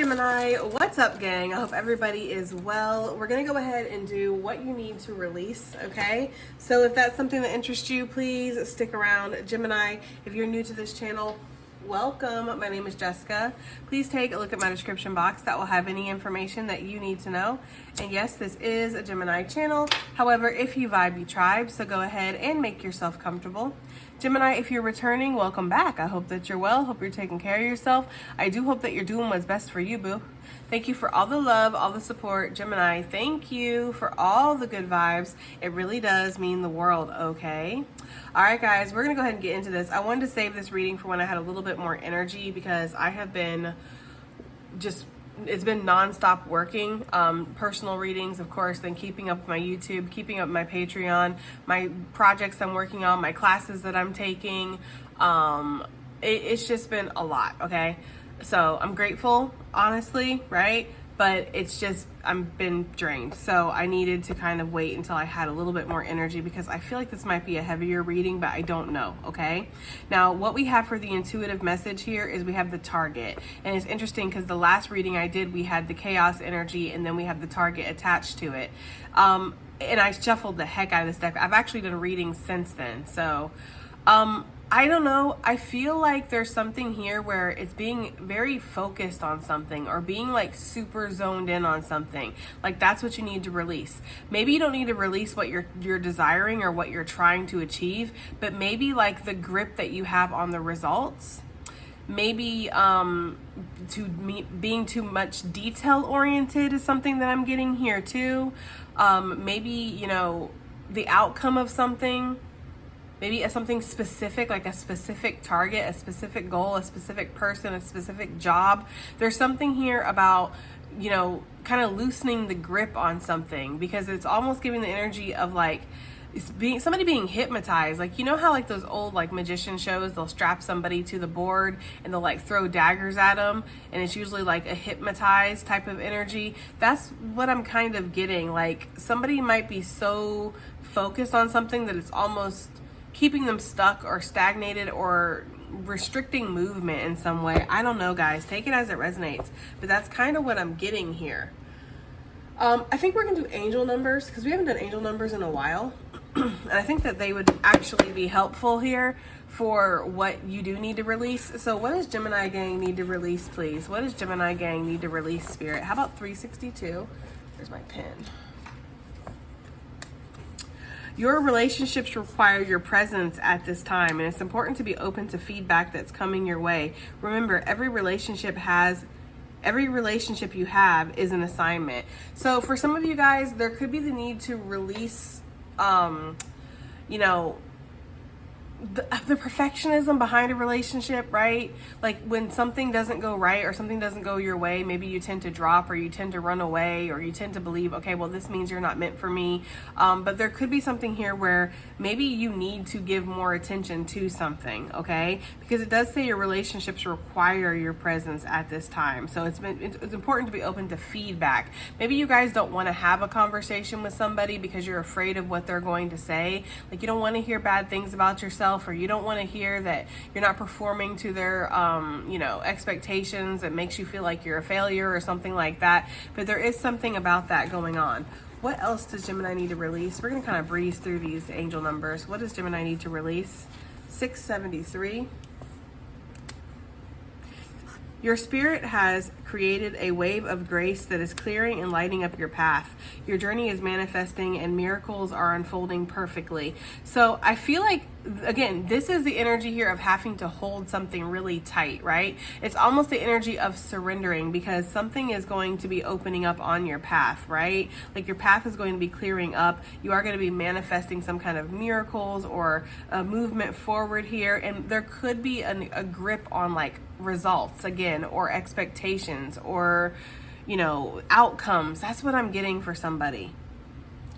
Gemini, what's up, gang? I hope everybody is well. We're gonna go ahead and do what you need to release, okay? So if that's something that interests you, please stick around. Gemini, if you're new to this channel, welcome. My name is Jessica. Please take a look at my description box. That will have any information that you need to know. And yes, this is a Gemini channel. However, if you vibe, you tribe, so go ahead and make yourself comfortable. Gemini, if you're returning, welcome back. I hope that you're well. Hope you're taking care of yourself. I do hope that you're doing what's best for you, boo. Thank you for all the love, all the support. Gemini, thank you for all the good vibes. It really does mean the world, okay? All right, guys, we're going to go ahead and get into this. I wanted to save this reading for when I had a little bit more energy because I have been it's been nonstop working, personal readings, of course, then keeping up with my YouTube, keeping up with my Patreon, my projects I'm working on, my classes that I'm taking. It's just been a lot, okay? So I'm grateful, honestly, right? But it's just, I've been drained. So I needed to kind of wait until I had a little bit more energy because I feel like this might be a heavier reading, but I don't know, okay? Now, what we have for the intuitive message here is we have the target. And it's interesting because the last reading I did, we had the chaos energy and then we have the target attached to it. And I shuffled the heck out of this deck. I've actually done readings since then. So, I don't know. I feel like there's something here where it's being very focused on something or being like super zoned in on something. Like that's what you need to release. Maybe you don't need to release what you're desiring or what you're trying to achieve, but maybe like the grip that you have on the results. Maybe being too much detail oriented is something that I'm getting here too. Maybe, you know, the outcome of something. Maybe something specific, like a specific target, a specific goal, a specific person, a specific job. There's something here about, you know, kind of loosening the grip on something because it's almost giving the energy of like somebody being hypnotized. Like, you know how like those old like magician shows, they'll strap somebody to the board and they'll like throw daggers at them. And it's usually like a hypnotized type of energy. That's what I'm kind of getting. Like somebody might be so focused on something that it's almost keeping them stuck or stagnated or restricting movement in some way. I don't know, guys. Take it as it resonates. But that's kind of what I'm getting here. I think we're going to do angel numbers because we haven't done angel numbers in a while. And I think that they would actually be helpful here for what you do need to release. So what does Gemini gang need to release, please? What does Gemini gang need to release, Spirit? How about 362? There's my pen. Your relationships require your presence at this time, and it's important to be open to feedback that's coming your way. Remember, every relationship you have is an assignment. So for some of you guys, there could be the need to release, you know, the perfectionism behind a relationship, right? Like when something doesn't go right or something doesn't go your way, maybe you tend to drop or you tend to run away or you tend to believe, okay, well, this means you're not meant for me. But there could be something here where maybe you need to give more attention to something, okay? Because it does say your relationships require your presence at this time. So it's important to be open to feedback. Maybe you guys don't want to have a conversation with somebody because you're afraid of what they're going to say. Like you don't want to hear bad things about yourself, or you don't want to hear that you're not performing to their you know, expectations. It makes you feel like you're a failure or something like that. But there is something about that going on. What else does Gemini need to release? We're going to kind of breeze through these angel numbers. What does Gemini need to release? 673. Your spirit has created a wave of grace that is clearing and lighting up your path. Your journey is manifesting and miracles are unfolding perfectly. So I feel like, again, this is the energy here of having to hold something really tight, right? It's almost the energy of surrendering because something is going to be opening up on your path, right? Like your path is going to be clearing up. You are going to be manifesting some kind of miracles or a movement forward here. And there could be a grip on like results again, or expectations, or, you know, outcomes. That's what I'm getting for somebody,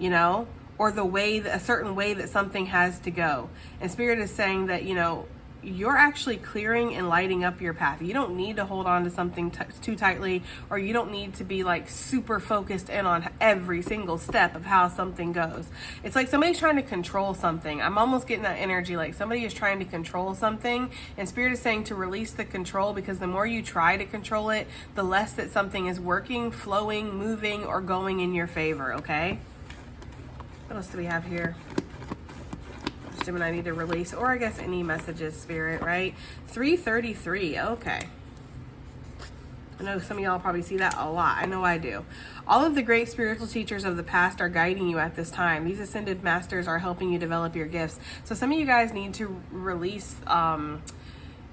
you know, or the way that a certain way that something has to go. And Spirit is saying that, you know, you're actually clearing and lighting up your path. You don't need to hold on to something too tightly, or you don't need to be like super focused in on every single step of how something goes. It's like somebody's trying to control something. I'm almost getting that energy like somebody is trying to control something, and Spirit is saying to release the control, because the more you try to control it, the less that something is working, flowing, moving, or going in your favor, okay? What else do we have here? Gemini need to release, or I guess any messages, Spirit, right? 333, okay. I know some of y'all probably see that a lot. I know I do. All of the great spiritual teachers of the past are guiding you at this time. These ascended masters are helping you develop your gifts. So some of you guys need to release,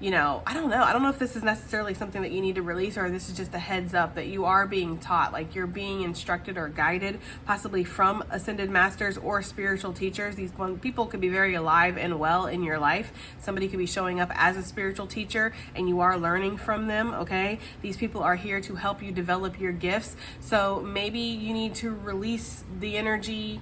you know, I don't know if this is necessarily something that you need to release, or this is just a heads up that you are being taught, like you're being instructed or guided, possibly from ascended masters or spiritual teachers. These people could be very alive and well in your life. Somebody could be showing up as a spiritual teacher and you are learning from them, okay? These people are here to help you develop your gifts. So maybe you need to release the energy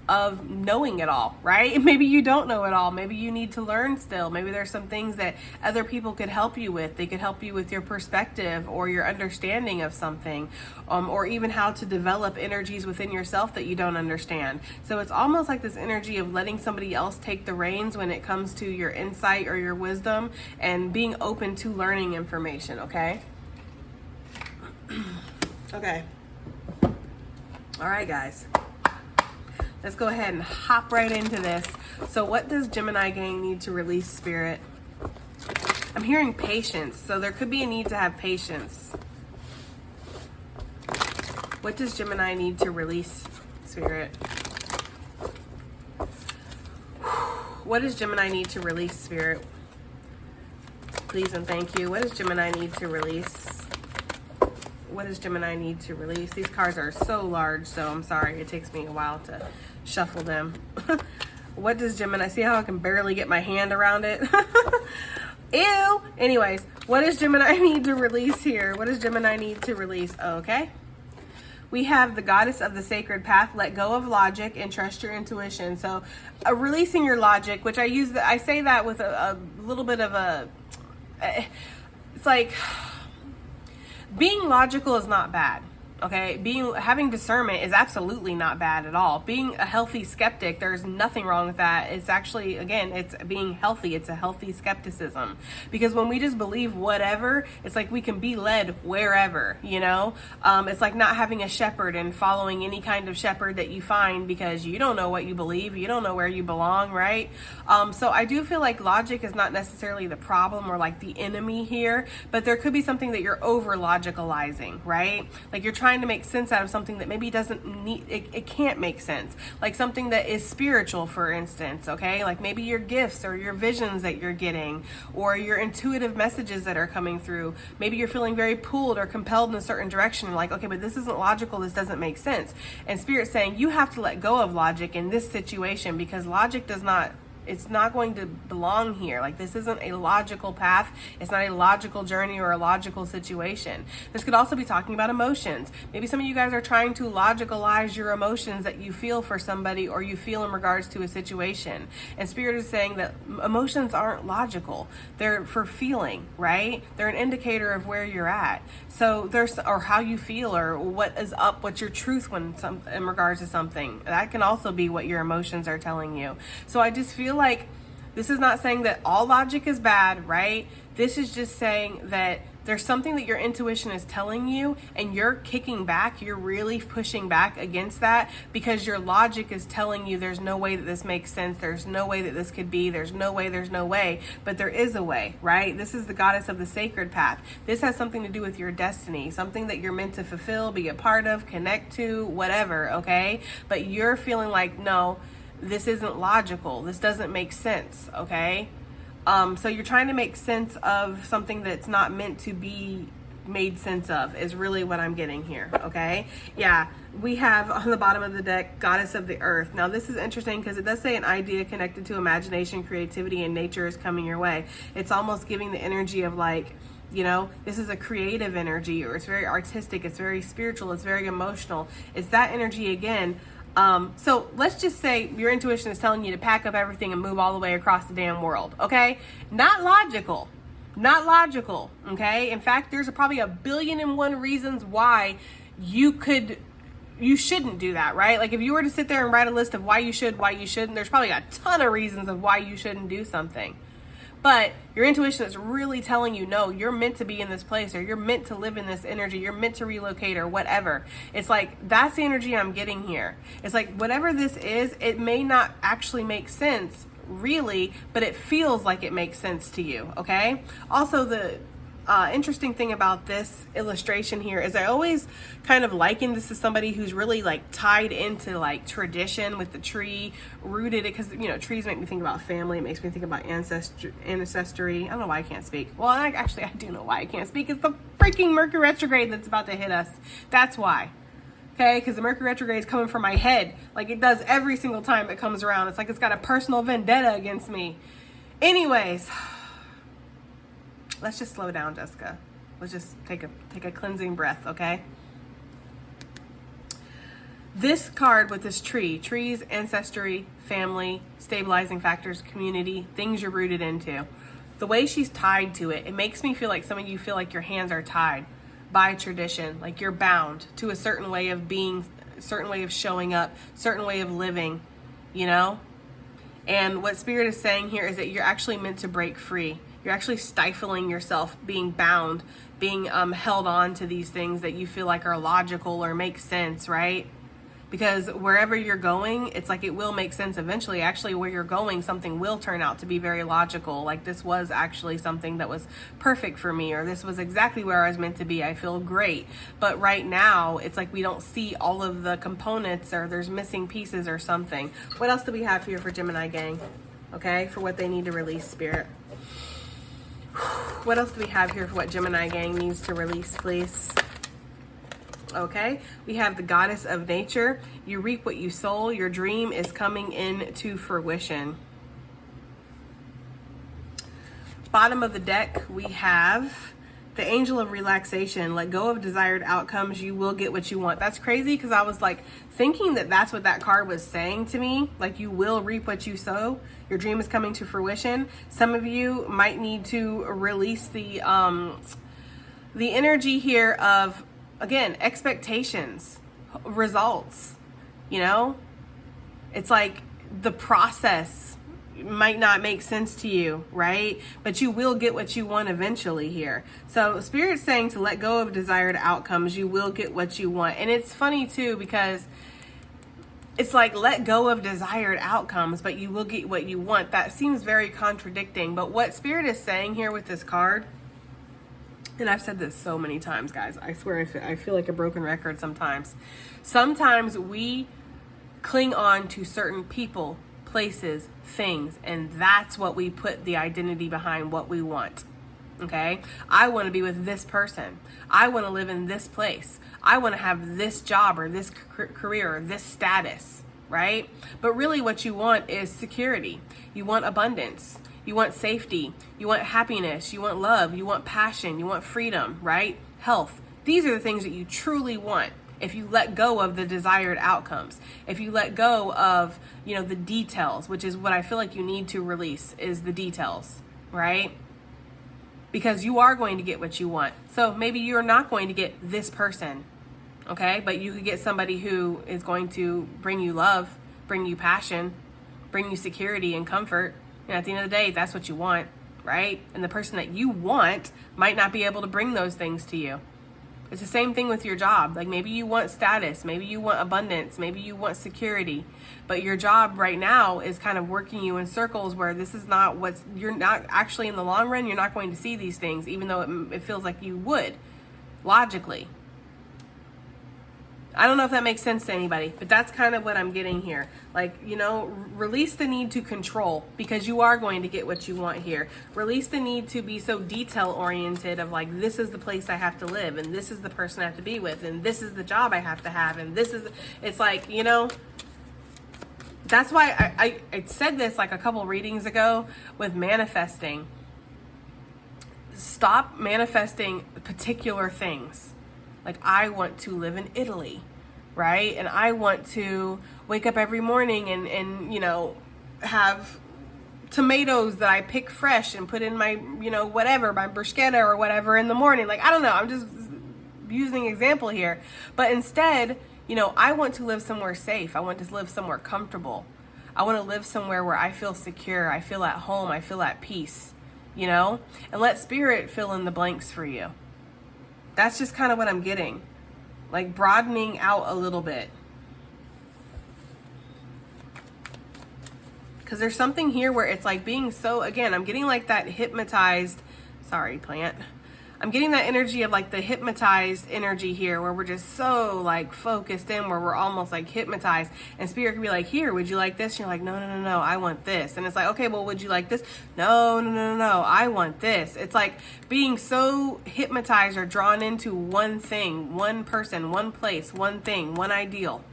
of knowing it all, right? Maybe you don't know it all. Maybe you need to learn still. Maybe there's some things that other people could help you with. They could help you with your perspective or your understanding of something, or even how to develop energies within yourself that you don't understand. So it's almost like this energy of letting somebody else take the reins when it comes to your insight or your wisdom, and being open to learning information, okay? Okay. All right, guys. Let's go ahead and hop right into this. So what does Gemini gang need to release, Spirit? I'm hearing patience. So there could be a need to have patience. What does Gemini need to release, Spirit? What does Gemini need to release, Spirit? Please and thank you. What does Gemini need to release? What does Gemini need to release? These cards are so large, so I'm sorry. It takes me a while to shuffle them. What does Gemini... See how I can barely get my hand around it? Ew! Anyways, what does Gemini need to release here? What does Gemini need to release? Okay. We have the goddess of the sacred path. Let go of logic and trust your intuition. So releasing your logic, which I say that with a little bit of a... It's like... Being logical is not bad, okay? Having discernment is absolutely not bad at all. Being a healthy skeptic, there's nothing wrong with that. It's actually, again, it's being healthy. It's a healthy skepticism. Because when we just believe whatever, it's like we can be led wherever, you know? It's like not having a shepherd and following any kind of shepherd that you find, because you don't know what you believe. You don't know where you belong, right? So I do feel like logic is not necessarily the problem or like the enemy here, but there could be something that you're over logicalizing, right? Like you're trying to make sense out of something that maybe doesn't need, it can't make sense. Like something that is spiritual, for instance, okay? Like maybe your gifts or your visions that you're getting, or your intuitive messages that are coming through. Maybe you're feeling very pulled or compelled in a certain direction. Like, okay, but this isn't logical. This doesn't make sense. And Spirit's saying you have to let go of logic in this situation, because logic does not... It's not going to belong here. Like this isn't a logical path. It's not a logical journey or a logical situation. This could also be talking about emotions. Maybe some of you guys are trying to logicalize your emotions that you feel for somebody or you feel in regards to a situation. And Spirit is saying that emotions aren't logical. They're for feeling, right? They're an indicator of where you're at. So or how you feel, or what is up, what's your truth in regards to something. That can also be what your emotions are telling you. So I just feel like this is not saying that all logic is bad, right? This is just saying that there's something that your intuition is telling you and you're kicking back. You're really pushing back against that because your logic is telling you there's no way that this makes sense. There's no way that this could be. There's no way. But there is a way, right? This is the goddess of the sacred path. This has something to do with your destiny, something that you're meant to fulfill, be a part of, connect to, whatever, okay? But you're feeling like, no, this isn't logical. This doesn't make sense, okay? So you're trying to make sense of something that's not meant to be made sense of is really what I'm getting here, okay? Yeah, we have on the bottom of the deck, Goddess of the Earth. Now this is interesting because it does say an idea connected to imagination, creativity, and nature is coming your way. It's almost giving the energy of like, you know, this is a creative energy, or it's very artistic, it's very spiritual, it's very emotional. It's that energy again So let's just say your intuition is telling you to pack up everything and move all the way across the damn world, okay? Not logical. Not logical, okay? In fact, there's probably 1,000,000,001 reasons why you shouldn't do that, right? Like if you were to sit there and write a list of why you should, why you shouldn't, there's probably a ton of reasons of why you shouldn't do something. But your intuition is really telling you, no, you're meant to be in this place, or you're meant to live in this energy, you're meant to relocate, or whatever. It's like, that's the energy I'm getting here. It's like, whatever this is, it may not actually make sense, really, but it feels like it makes sense to you, okay? Also, the interesting thing about this illustration here is I always kind of liken this to somebody who's really like tied into like tradition with the tree, rooted it, because trees make me think about family. It makes me think about ancestry. I don't know why I can't speak. Well, I do know why I can't speak. It's the freaking Mercury retrograde that's about to hit us. That's why. Okay, because the Mercury retrograde is coming from my head like it does every single time it comes around. It's like it's got a personal vendetta against me. Anyways, let's just slow down, Jessica. Let's just take a cleansing breath, okay? This card with this tree, trees, ancestry, family, stabilizing factors, community, things you're rooted into. The way she's tied to it, it makes me feel like some of you feel like your hands are tied by tradition, like you're bound to a certain way of being, certain way of showing up, certain way of living, And what Spirit is saying here is that you're actually meant to break free. You're actually stifling yourself, being bound, being held on to these things that you feel like are logical or make sense, right? Because wherever you're going, it's like it will make sense eventually. Actually, where you're going, something will turn out to be very logical. Like this was actually something that was perfect for me, or this was exactly where I was meant to be. I feel great. But right now, it's like we don't see all of the components, or there's missing pieces or something. What else do we have here for Gemini gang? Okay, for what they need to release, Spirit. What else do we have here for what Gemini gang needs to release, please? Okay, we have the Goddess of Nature. You reap what you sow. Your dream is coming into fruition. Bottom of the deck, we have the Angel of Relaxation. Let go of desired outcomes. You will get what you want. That's crazy because I was like thinking that that's what that card was saying to me. Like you will reap what you sow. Your dream is coming to fruition. Some of you might need to release the energy here of, again, expectations, results, It's like the process might not make sense to you, right? But you will get what you want eventually here. So Spirit's saying to let go of desired outcomes. You will get what you want. And it's funny too, because it's like let go of desired outcomes, but you will get what you want. That seems very contradicting. But what Spirit is saying here with this card, and I've said this so many times, guys, I swear I feel like a broken record sometimes. Sometimes we cling on to certain people, places, things, and that's what we put the identity behind what we want. Okay? I want to be with this person. I want to live in this place. I want to have this job or this career or this status, right? But really what you want is security. You want abundance. You want safety. You want happiness. You want love. You want passion. You want freedom, right? Health. These are the things that you truly want. If you let go of the desired outcomes, if you let go of, the details, which is what I feel like you need to release, is the details, right? Because you are going to get what you want. So maybe you're not going to get this person, okay? But you could get somebody who is going to bring you love, bring you passion, bring you security and comfort. And at the end of the day, that's what you want, right? And the person that you want might not be able to bring those things to you. It's the same thing with your job. Like maybe you want status, maybe you want abundance, maybe you want security, but your job right now is kind of working you in circles where this is not you're not actually in the long run, you're not going to see these things, even though it feels like you would, logically. I don't know if that makes sense to anybody, but that's kind of what I'm getting here. Like, release the need to control, because you are going to get what you want here. Release the need to be so detail oriented of like, this is the place I have to live, and this is the person I have to be with, and this is the job I have to have, and it's like, that's why I said this like a couple readings ago with manifesting. Stop manifesting particular things. Like, I want to live in Italy, right? And I want to wake up every morning and you know, have tomatoes that I pick fresh and put in my, you know, whatever, my bruschetta or whatever in the morning. Like, I don't know, I'm just using an example here. But instead, you know, I want to live somewhere safe. I want to live somewhere comfortable. I want to live somewhere where I feel secure. I feel at home. I feel at peace, you know, and let spirit fill in the blanks for you. That's just kind of what I'm getting, like broadening out a little bit. Because there's something here where it's like being so, again, I'm getting like that hypnotized, sorry, plant. I'm getting that energy of like the hypnotized energy here where we're just so like focused in, where we're almost like hypnotized, and spirit can be like, here, would you like this? And you're like, no, no, no, no, I want this. And it's like, okay, well, would you like this? No, no, no, no, no, I want this. It's like being so hypnotized or drawn into one thing, one person, one place, one thing, one ideal.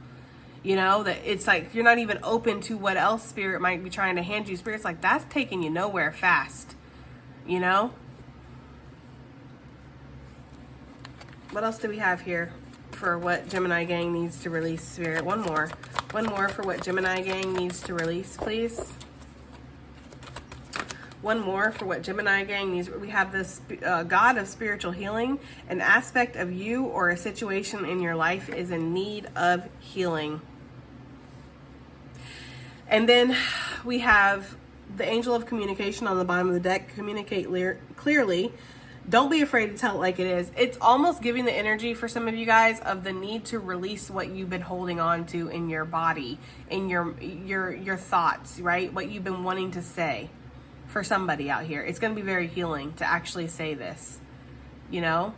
You know, that it's like you're not even open to what else spirit might be trying to hand you. Spirit's like, that's taking you nowhere fast, you know? What else do we have here for what Gemini gang needs to release, spirit? One more for what Gemini gang needs to release, please. One more for what Gemini gang needs. We have this God of spiritual healing. An aspect of you or a situation in your life is in need of healing. And then we have the angel of communication on the bottom of the deck. Communicate clearly. Don't be afraid to tell it like it is. It's almost giving the energy for some of you guys of the need to release what you've been holding on to in your body, in your thoughts, right? What you've been wanting to say for somebody out here. It's going to be very healing to actually say this, you know?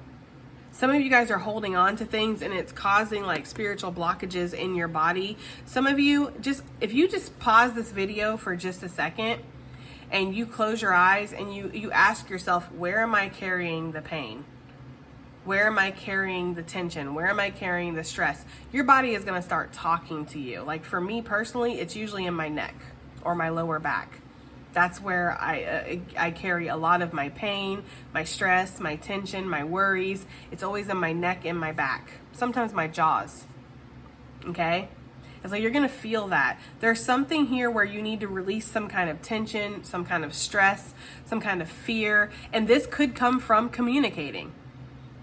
Some of you guys are holding on to things and it's causing like spiritual blockages in your body. Some of you, if you just pause this video for just a second and you close your eyes and you ask yourself, where am I carrying the pain? Where am I carrying the tension? Where am I carrying the stress? Your body is going to start talking to you. Like for me personally, it's usually in my neck or my lower back. That's where I carry a lot of my pain, my stress, my tension, my worries. It's always in my neck and my back. Sometimes my jaws. Okay? It's like you're going to feel that. There's something here where you need to release some kind of tension, some kind of stress, some kind of fear. And this could come from communicating.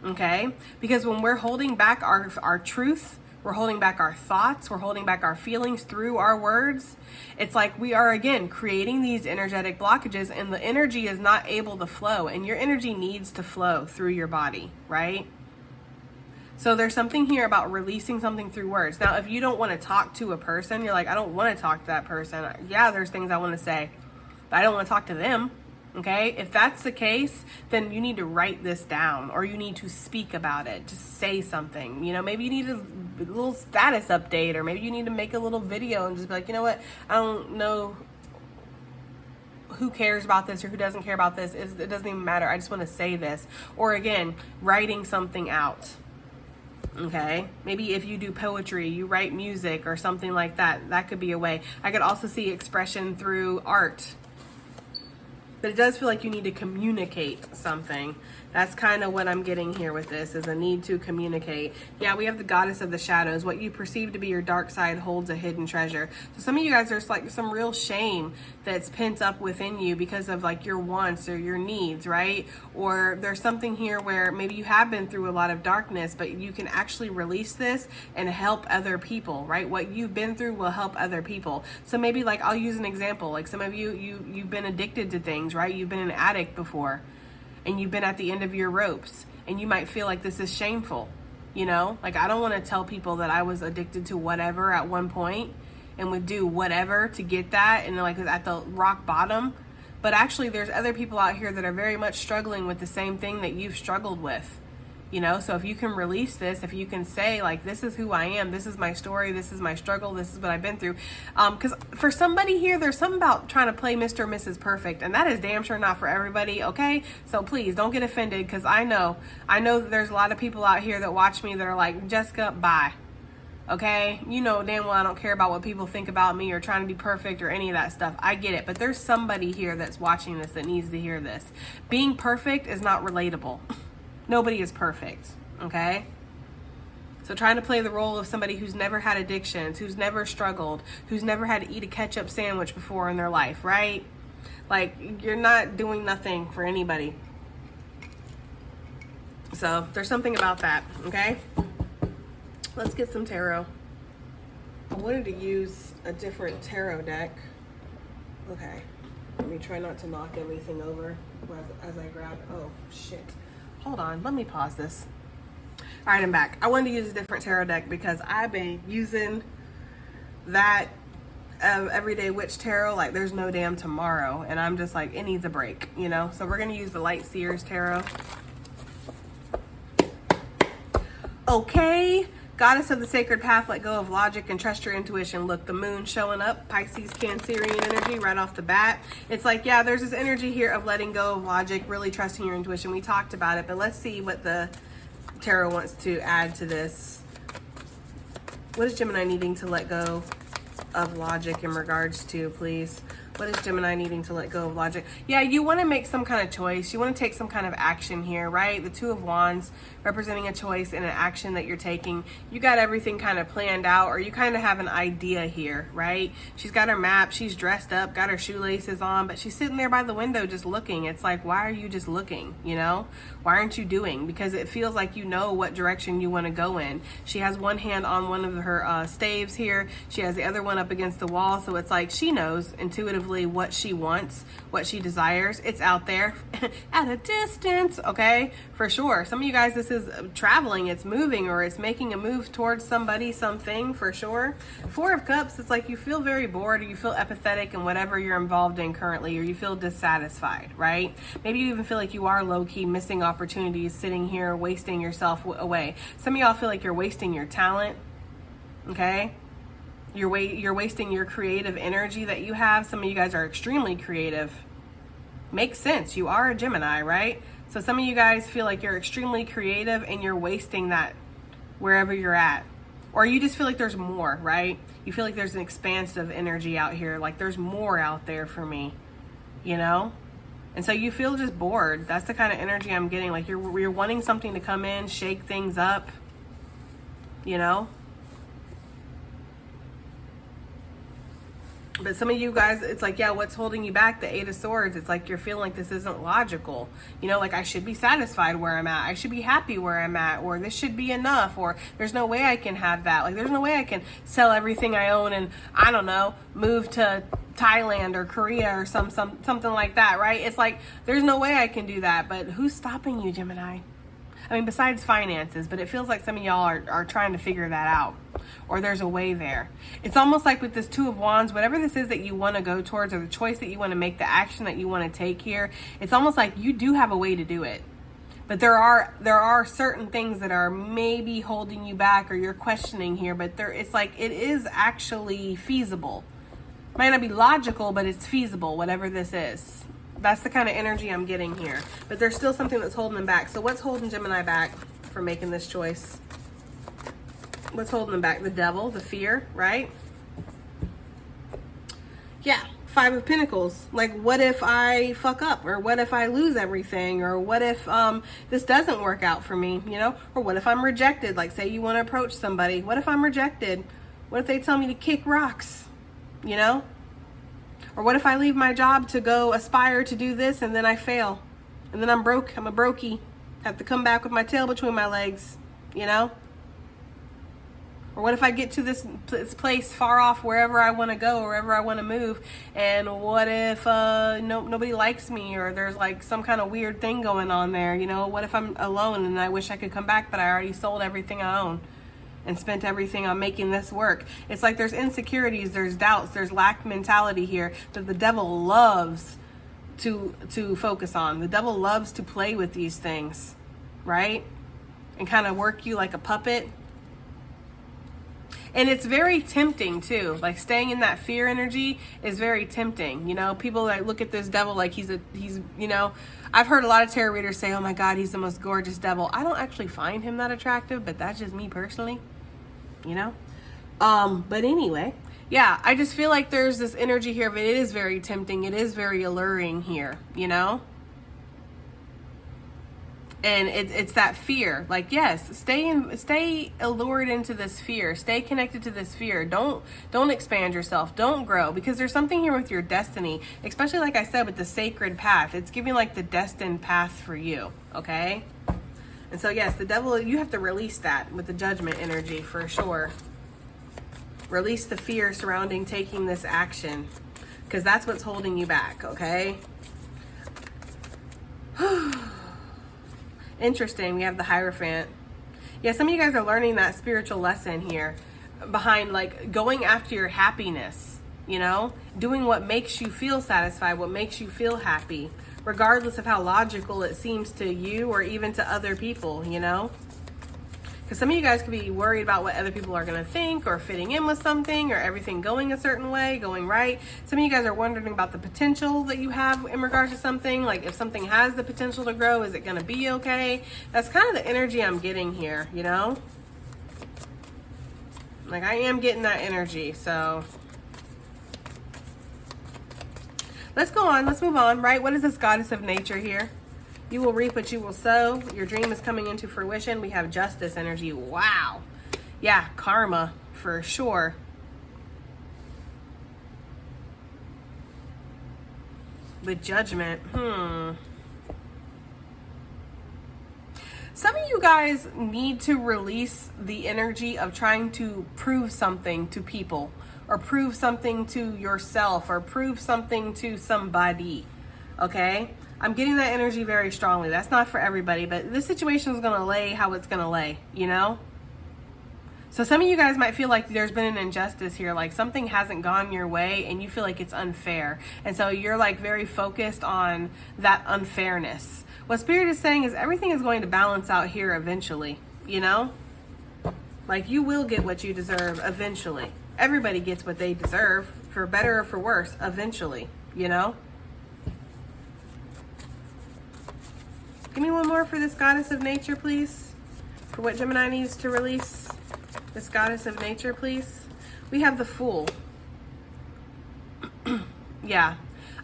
Okay? Because when we're holding back our truth, we're holding back our thoughts, we're holding back our feelings through our words. It's like we are, again, creating these energetic blockages and the energy is not able to flow. And your energy needs to flow through your body, right? So there's something here about releasing something through words. Now, if you don't want to talk to a person, you're like, I don't want to talk to that person. Yeah, there's things I want to say, but I don't want to talk to them. Okay, if that's the case, then you need to write this down or you need to speak about it. Just say something. You know, maybe you need a little status update or maybe you need to make a little video and just be like, you know what, I don't know who cares about this or who doesn't care about this. It doesn't even matter. I just want to say this. Or again, writing something out. Okay, maybe if you do poetry, you write music or something like that. That could be a way. I could also see expression through art. But it does feel like you need to communicate something. That's kind of what I'm getting here with this, is a need to communicate. Yeah, we have the goddess of the shadows. What you perceive to be your dark side holds a hidden treasure. So some of you guys, there's like some real shame that's pent up within you because of like your wants or your needs, right? Or there's something here where maybe you have been through a lot of darkness, but you can actually release this and help other people, right? What you've been through will help other people. So maybe like, I'll use an example. Like some of you've been addicted to things, right? You've been an addict before. And you've been at the end of your ropes and you might feel like this is shameful, you know? Like I don't want to tell people that I was addicted to whatever at one point and would do whatever to get that and like at the rock bottom. But actually there's other people out here that are very much struggling with the same thing that you've struggled with, you know? So if you can release this, if you can say like, this is who I am, this is my story, this is my struggle, this is what I've been through. Because for somebody here, there's something about trying to play Mr. or Mrs. Perfect, and that is damn sure not for everybody, okay? So please don't get offended, because I know that there's a lot of people out here that watch me that are like, Jessica, bye. Okay, you know damn well I don't care about what people think about me or trying to be perfect or any of that stuff. I get it, but there's somebody here that's watching this that needs to hear this. Being perfect is not relatable. Nobody is perfect, okay? So trying to play the role of somebody who's never had addictions, who's never struggled, who's never had to eat a ketchup sandwich before in their life, right? Like, you're not doing nothing for anybody. So there's something about that, okay? Let's get some tarot. I wanted to use a different tarot deck. Okay, let me try not to knock everything over as I grab. Oh, shit. Hold on, let me pause this. All right, I'm back. I wanted to use a different tarot deck because I've been using that Everyday Witch Tarot like there's no damn tomorrow. And I'm just like, it needs a break, you know? So we're going to use the Light Seers Tarot. Okay. Goddess of the sacred path, let go of logic and trust your intuition. Look, the moon showing up, Pisces, Cancerian energy right off the bat. It's like, yeah, there's this energy here of letting go of logic, really trusting your intuition. We talked about it, but let's see what the tarot wants to add to this. What is Gemini needing to let go of logic in regards to, please? What is Gemini needing to let go of logic? Yeah, you want to make some kind of choice. You want to take some kind of action here, right? The Two of Wands representing a choice and an action that you're taking. You got everything kind of planned out, or you kind of have an idea here, right? She's got her map. She's dressed up, got her shoelaces on, but she's sitting there by the window just looking. It's like, why are you just looking, you know? Why aren't you doing? Because it feels like you know what direction you want to go in. She has one hand on one of her staves here. She has the other one up against the wall. So it's like she knows intuitively what she wants, what she desires. It's out there at a distance, okay? For sure. Some of you guys, this is traveling, it's moving, or it's making a move towards somebody, something, for sure. Four of Cups, it's like you feel very bored, or you feel apathetic in whatever you're involved in currently, or you feel dissatisfied, right? Maybe you even feel like you are low-key missing opportunities, sitting here wasting yourself away. Some of y'all feel like you're wasting your talent, okay? You're wasting your creative energy that you have. Some of you guys are extremely creative. Makes sense. You are a Gemini, right? So some of you guys feel like you're extremely creative and you're wasting that wherever you're at. Or you just feel like there's more, right? You feel like there's an expansive energy out here. Like there's more out there for me, you know? And so you feel just bored. That's the kind of energy I'm getting. Like you're wanting something to come in, shake things up, you know? But some of you guys, it's like, yeah, what's holding you back? The Eight of Swords. It's like you're feeling like this isn't logical. You know, like I should be satisfied where I'm at. I should be happy where I'm at. Or this should be enough. Or there's no way I can have that. Like there's no way I can sell everything I own and, I don't know, move to Thailand or Korea or something like that, right? It's like there's no way I can do that. But who's stopping you, Gemini? I mean, besides finances, but it feels like some of y'all are trying to figure that out, or there's a way there. It's almost like with this Two of Wands, whatever this is that you want to go towards, or the choice that you want to make, the action that you want to take here, it's almost like you do have a way to do it. But there are certain things that are maybe holding you back, or you're questioning here, but it's like it is actually feasible. Might not be logical, but it's feasible, whatever this is. That's the kind of energy I'm getting here. But there's still something that's holding them back. So what's holding Gemini back from making this choice? What's holding them back? The devil, the fear, right? Yeah, Five of Pentacles. Like, what if I fuck up? Or what if I lose everything? Or what if this doesn't work out for me, you know? Or what if I'm rejected? Like, say you want to approach somebody. What if I'm rejected? What if they tell me to kick rocks, you know? Or what if I leave my job to go aspire to do this and then I fail? And then I'm broke. I'm a brokey. Have to come back with my tail between my legs, you know? Or what if I get to this place far off wherever I want to go, wherever I want to move, and what if nobody likes me, or there's like some kind of weird thing going on there, you know? What if I'm alone and I wish I could come back, but I already sold everything I own and spent everything on making this work? It's like there's insecurities, there's doubts, there's lack mentality here that the devil loves to focus on. The devil loves to play with these things, right? And kind of work you like a puppet. And it's very tempting too. Like staying in that fear energy is very tempting. You know, people that look at this devil like he's you know, I've heard a lot of tarot readers say, oh my God, he's the most gorgeous devil. I don't actually find him that attractive, but that's just me personally. You know? But anyway, yeah, I just feel like there's this energy here, but it is very tempting. It is very alluring here, you know? And it's that fear. Like, yes, stay allured into this fear. Stay connected to this fear. Don't expand yourself. Don't grow, because there's something here with your destiny, especially like I said with the sacred path. It's giving like the destined path for you, okay? And so yes, the devil, you have to release that with the judgment energy for sure. Release the fear surrounding taking this action, because that's what's holding you back, okay? Interesting. We have the Hierophant. Yeah, some of you guys are learning that spiritual lesson here behind like going after your happiness, you know, doing what makes you feel satisfied, what makes you feel happy, regardless of how logical it seems to you or even to other people, you know. Because some of you guys could be worried about what other people are going to think, or fitting in with something, or everything going a certain way, going right. Some of you guys are wondering about the potential that you have in regards to something. Like, if something has the potential to grow, is it going to be okay? That's kind of the energy I'm getting here, you know? Like, I am getting that energy, so... Let's go on. Let's move on, right? What is this Goddess of Nature here? You will reap what you will sow. Your dream is coming into fruition. We have Justice energy. Wow. Yeah, karma for sure. With Judgment. Some of you guys need to release the energy of trying to prove something to people, or prove something to yourself, or prove something to somebody. Okay? I'm getting that energy very strongly. That's not for everybody, but this situation is going to lay how it's going to lay, you know? So some of you guys might feel like there's been an injustice here, like something hasn't gone your way and you feel like it's unfair. And so you're like very focused on that unfairness. What Spirit is saying is everything is going to balance out here eventually, you know? Like, you will get what you deserve eventually. Everybody gets what they deserve, for better or for worse, eventually, you know? Give me one more for this Goddess of Nature, please. For what Gemini needs to release. This Goddess of Nature, please. We have the Fool. Yeah.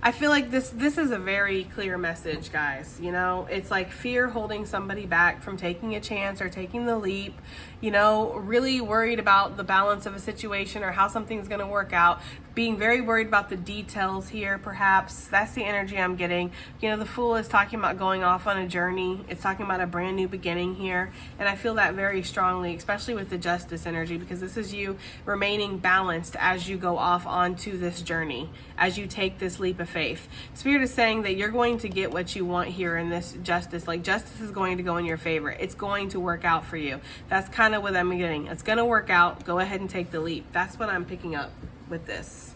I feel like this is a very clear message, guys. You know, it's like fear holding somebody back from taking a chance or taking the leap. You know, really worried about the balance of a situation or how something's going to work out. Being very worried about the details here, perhaps. That's the energy I'm getting. You know, the Fool is talking about going off on a journey. It's talking about a brand new beginning here. And I feel that very strongly, especially with the Justice energy, because this is you remaining balanced as you go off onto this journey, as you take this leap of faith. Spirit is saying that you're going to get what you want here in this Justice. Like, justice is going to go in your favor. It's going to work out for you. That's kind of what I'm getting. It's going to work out. Go ahead and take the leap. That's what I'm picking up with this.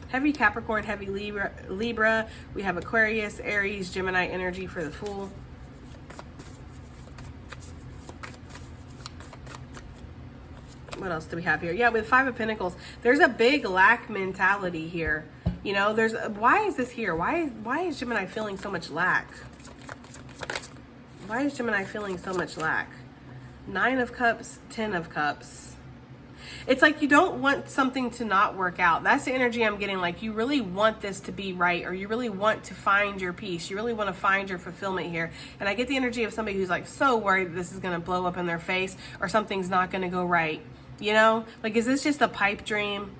Heavy Capricorn, heavy Libra. We have Aquarius, Aries, Gemini energy for the Fool. What else do we have here? Yeah, with Five of Pentacles, there's a big lack mentality here. You know, why is this here? Why is Gemini feeling so much lack? Why is Gemini feeling so much lack? 9 of Cups, 10 of Cups. It's like you don't want something to not work out. That's the energy I'm getting. Like, you really want this to be right, or you really want to find your peace. You really want to find your fulfillment here. And I get the energy of somebody who's like so worried that this is going to blow up in their face, or something's not going to go right. You know, like, is this just a pipe dream?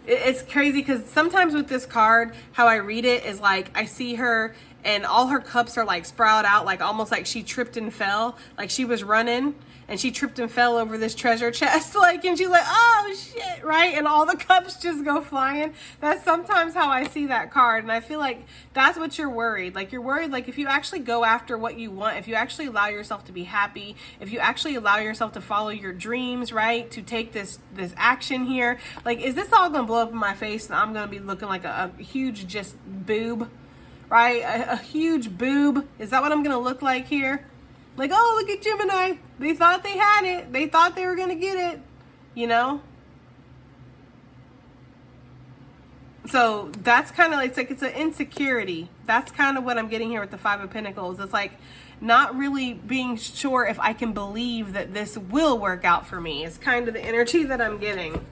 It's crazy because sometimes with this card, how I read it is like I see her and all her cups are like sprout out, like almost like she tripped and fell, like she was running and she tripped and fell over this treasure chest, like, and she's like, oh shit, right? And all the cups just go flying. That's sometimes how I see that card. And I feel like that's what you're worried. Like, you're worried, like, if you actually go after what you want, if you actually allow yourself to be happy, if you actually allow yourself to follow your dreams, right? To take this action here, like, is this all gonna blow up in my face and I'm gonna be looking like a huge just boob, right? A huge boob. Is that what I'm gonna look like here? Like, oh, look at Gemini. They thought they had it. They thought they were going to get it, you know? So that's kind of like, it's an insecurity. That's kind of what I'm getting here with the Five of Pentacles. It's like not really being sure if I can believe that this will work out for me. It's kind of the energy that I'm getting.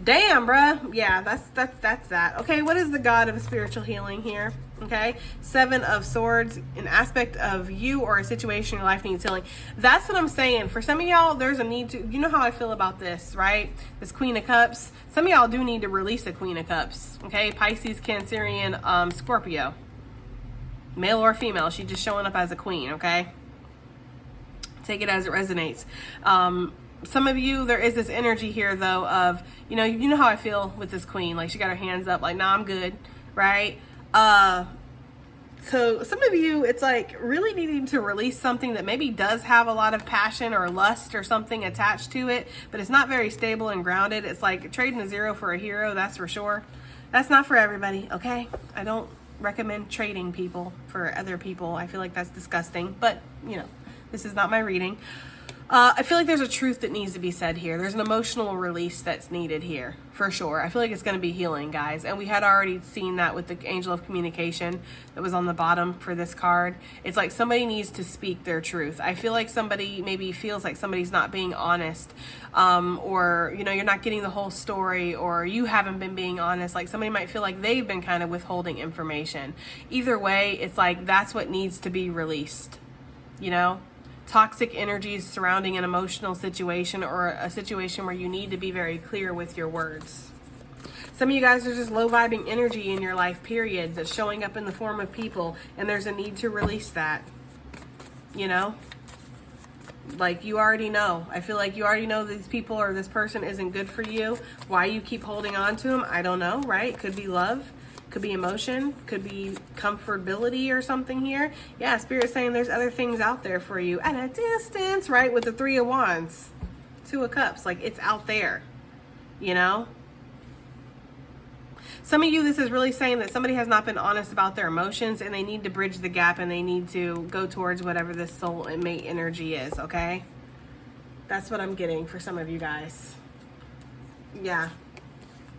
Damn, bruh. Yeah, that's that. Okay, what is the God of spiritual healing here? Okay, 7 of Swords, an aspect of you or a situation in your life needs healing. That's what I'm saying. For some of y'all, there's a need to, you know how I feel about this, right? This Queen of Cups. Some of y'all do need to release a Queen of Cups. Okay, Pisces, Cancerian, Scorpio. Male or female, she's just showing up as a queen, okay? Take it as it resonates. Some of you, there is this energy here, though, of, you know how I feel with this queen. Like, she got her hands up, like, nah, I'm good, right? So some of you, it's like really needing to release something that maybe does have a lot of passion or lust or something attached to it, but it's not very stable and grounded. It's like trading a 0 for a hero, that's for sure. That's not for everybody, okay? I don't recommend trading people for other people. I feel like that's disgusting, but, this is not my reading. I feel like there's a truth that needs to be said here. There's an emotional release that's needed here, for sure. I feel like it's going to be healing, guys. And we had already seen that with the Angel of Communication that was on the bottom for this card. It's like somebody needs to speak their truth. I feel like somebody maybe feels like somebody's not being honest, or, you're not getting the whole story, or you haven't been being honest. Like somebody might feel like they've been kind of withholding information. Either way, it's like that's what needs to be released, Toxic energies surrounding an emotional situation or a situation where you need to be very clear with your words. Some of you guys are just low vibing energy in your life, period, that's showing up in the form of people, and there's a need to release that. Like you already know. I feel like you already know these people or this person isn't good for you. Why you keep holding on to them, I don't know, right? Could be love. Could be emotion, could be comfortability or something here. Yeah, Spirit's saying there's other things out there for you at a distance, right? With the 3 of Wands, 2 of Cups, like it's out there, Some of you, this is really saying that somebody has not been honest about their emotions and they need to bridge the gap and they need to go towards whatever this soul and mate energy is, okay? That's what I'm getting for some of you guys. Yeah.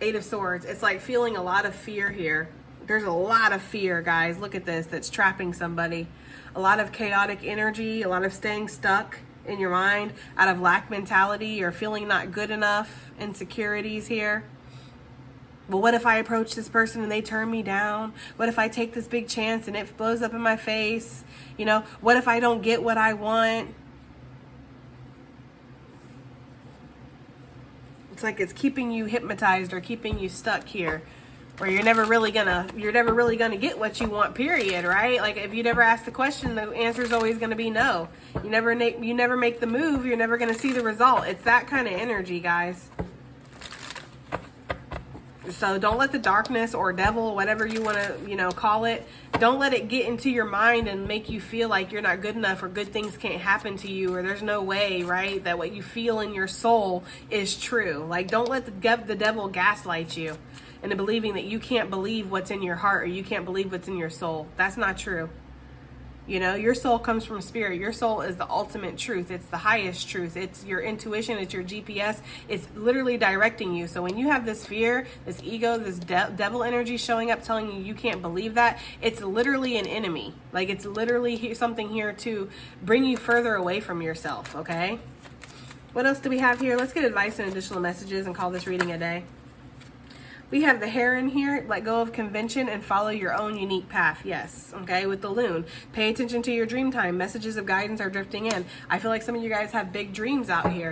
8 of Swords. It's like feeling a lot of fear here. There's a lot of fear, guys. Look at this. That's trapping somebody. A lot of chaotic energy, a lot of staying stuck in your mind out of lack mentality or feeling not good enough, insecurities here. Well, what if I approach this person and they turn me down? What if I take this big chance and it blows up in my face? What if I don't get what I want? It's like it's keeping you hypnotized or keeping you stuck here, where you're never really gonna get what you want, period, right? Like if you never ask the question, the answer is always gonna be no. You never make the move, you're never gonna see the result. It's that kind of energy, guys. So don't let the darkness or devil, whatever you want to, call it, don't let it get into your mind and make you feel like you're not good enough or good things can't happen to you or there's no way, right, that what you feel in your soul is true. Like don't let the devil gaslight you into believing that you can't believe what's in your heart or you can't believe what's in your soul. That's not true. Your soul comes from Spirit. Your soul is the ultimate truth. It's the highest truth. It's your intuition. It's your GPS. It's literally directing you. So when you have this fear, this ego, this devil energy showing up telling you can't believe that, it's literally an enemy. Like it's literally something here to bring you further away from yourself, okay? What else do we have here? Let's get advice and additional messages and call this reading a day. We have the Heron here, let go of convention and follow your own unique path. Yes, okay, with the Loon. Pay attention to your dream time. Messages of guidance are drifting in. I feel like some of you guys have big dreams out here,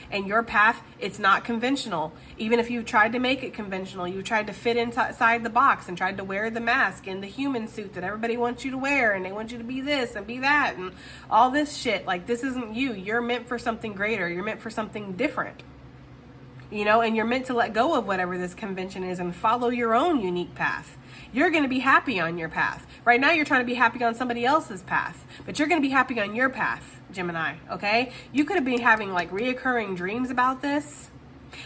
and your path, it's not conventional. Even if you tried to make it conventional, you tried to fit inside the box and tried to wear the mask and the human suit that everybody wants you to wear and they want you to be this and be that and all this shit. Like this isn't you. You're meant for something greater. You're meant for something different. And you're meant to let go of whatever this convention is and follow your own unique path. You're going to be happy on your path. Right now, you're trying to be happy on somebody else's path, but you're going to be happy on your path, Gemini, okay? You could have been having like reoccurring dreams about this.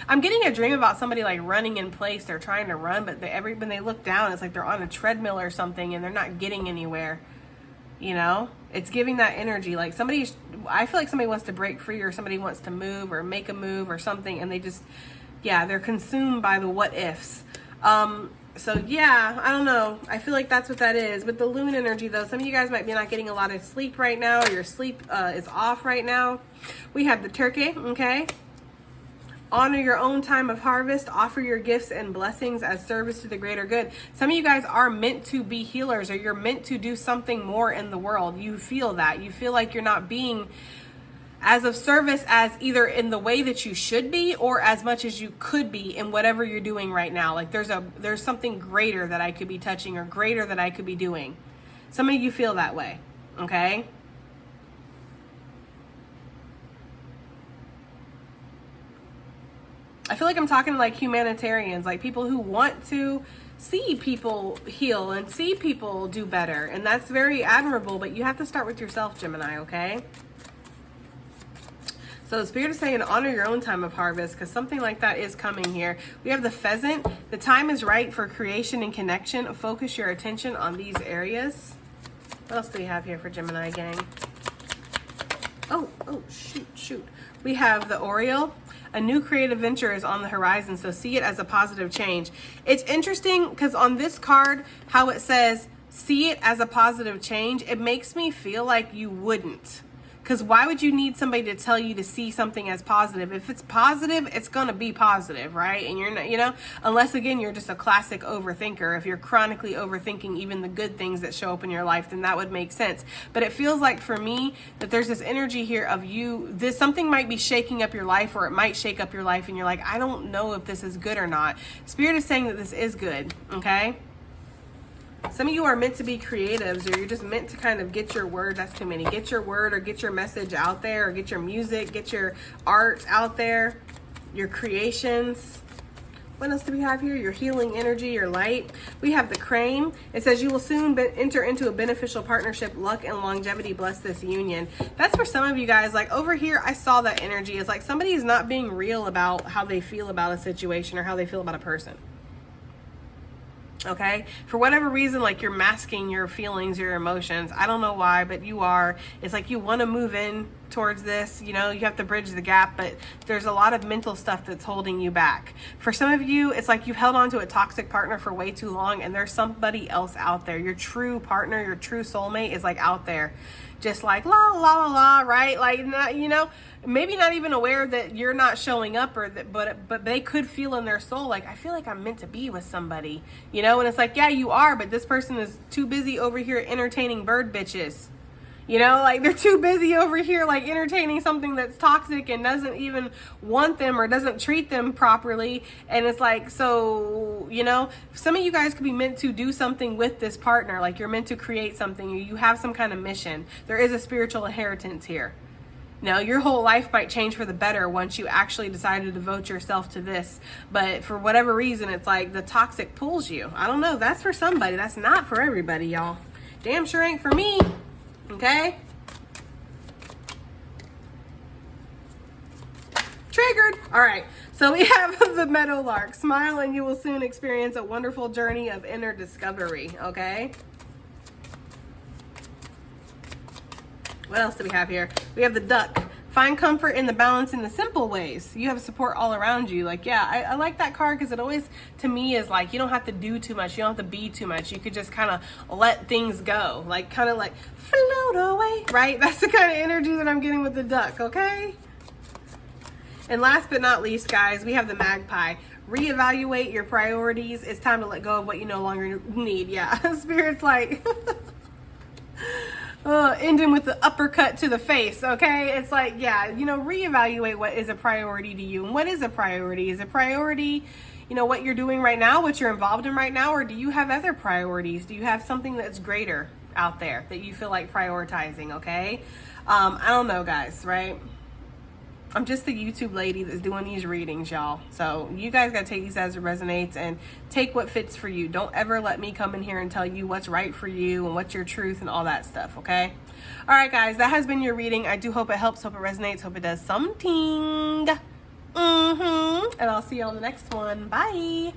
I'm getting a dream about somebody like running in place. They're trying to run, but when they look down, it's like they're on a treadmill or something and they're not getting anywhere. It's giving that energy. Like I feel like somebody wants to break free or somebody wants to move or make a move or something. And they just, they're consumed by the what ifs. So yeah, I don't know. I feel like that's what that is. With the Loon energy though, some of you guys might be not getting a lot of sleep right now. Or your sleep is off right now. We have the Turkey, okay? Honor your own time of harvest. Offer your gifts and blessings as service to the greater good. Some of you guys are meant to be healers, or you're meant to do something more in the world. You feel that. You feel like you're not being as of service as either in the way that you should be or as much as you could be in whatever you're doing right now. Like there's something greater that I could be touching or greater that I could be doing. Some of you feel that way, okay? I feel like I'm talking to like humanitarians, like people who want to see people heal and see people do better. And that's very admirable, but you have to start with yourself, Gemini, okay? So the Spirit is saying honor your own time of harvest, because something like that is coming here. We have the pheasant. The time is right for creation and connection. Focus your attention on these areas. What else do we have here for Gemini, gang? Oh, shoot. We have the Oriole. A new creative venture is on the horizon, so see it as a positive change. It's interesting because on this card, how it says, see it as a positive change, it makes me feel like you wouldn't. Because why would you need somebody to tell you to see something as positive? If it's positive, it's going to be positive, right? And you're not, you know, unless again, you're just a classic overthinker. If you're chronically overthinking even the good things that show up in your life, then that would make sense. But it feels like for me that there's this energy here of you, something might be shaking up your life, or it might shake up your life. And you're like, I don't know if this is good or not. Spirit is saying that this is good. Okay. Some of you are meant to be creatives, or you're just meant to kind of get your word. That's too many. Get your word or get your message out there, or get your music, get your art out there, your creations. What else do we have here? Your healing energy, your light. We have the crane. It says you will soon enter into a beneficial partnership. Luck and longevity bless this union. That's for some of you guys. Like over here, I saw that energy. It's like somebody is not being real about how they feel about a situation or how they feel about a person. Okay, for whatever reason, like you're masking your feelings, your emotions. I don't know why, but you are. It's like you want to move in towards this, you know, you have to bridge the gap, but there's a lot of mental stuff that's holding you back. For some of you, it's like you've held on to a toxic partner for way too long, and there's somebody else out there. Your true partner, your true soulmate is like out there, just like la la la la, right? Like, not, you know, maybe not even aware that you're not showing up, or that, but they could feel in their soul like, I feel like I'm meant to be with somebody, you know. And it's like, yeah, you are, but this person is too busy over here entertaining bird bitches. You know, like they're too busy over here, like entertaining something that's toxic and doesn't even want them or doesn't treat them properly. And it's like, so, you know, some of you guys could be meant to do something with this partner. Like you're meant to create something, or you have some kind of mission. There is a spiritual inheritance here. Now, your whole life might change for the better once you actually decide to devote yourself to this. But for whatever reason, it's like the toxic pulls you. I don't know. That's for somebody. That's not for everybody, y'all. Damn sure ain't for me. Okay? Triggered. All right. So we have the meadowlark. Smile and you will soon experience a wonderful journey of inner discovery. Okay? What else do we have here? We have the duck. Find comfort in the balance in the simple ways. You have support all around you. Like, yeah, I like that card because it always, to me, is like, you don't have to do too much. You don't have to be too much. You could just kind of let things go. Like, kind of like float away, right? That's the kind of energy that I'm getting with the duck, okay? And last but not least, guys, we have the magpie. Reevaluate your priorities. It's time to let go of what you no longer need. Yeah, Spirit's like... ending with the uppercut to the face, okay? It's like, yeah, you know, reevaluate what is a priority to you. And what is a priority? Is a priority, you know, what you're doing right now, what you're involved in right now, or do you have other priorities? Do you have something that's greater out there that you feel like prioritizing, okay? I don't know, guys, right? I'm just the YouTube lady that's doing these readings, y'all. So you guys got to take these as it resonates and take what fits for you. Don't ever let me come in here and tell you what's right for you and what's your truth and all that stuff, okay? All right, guys, that has been your reading. I do hope it helps, hope it resonates, hope it does something. And I'll see you on the next one. Bye.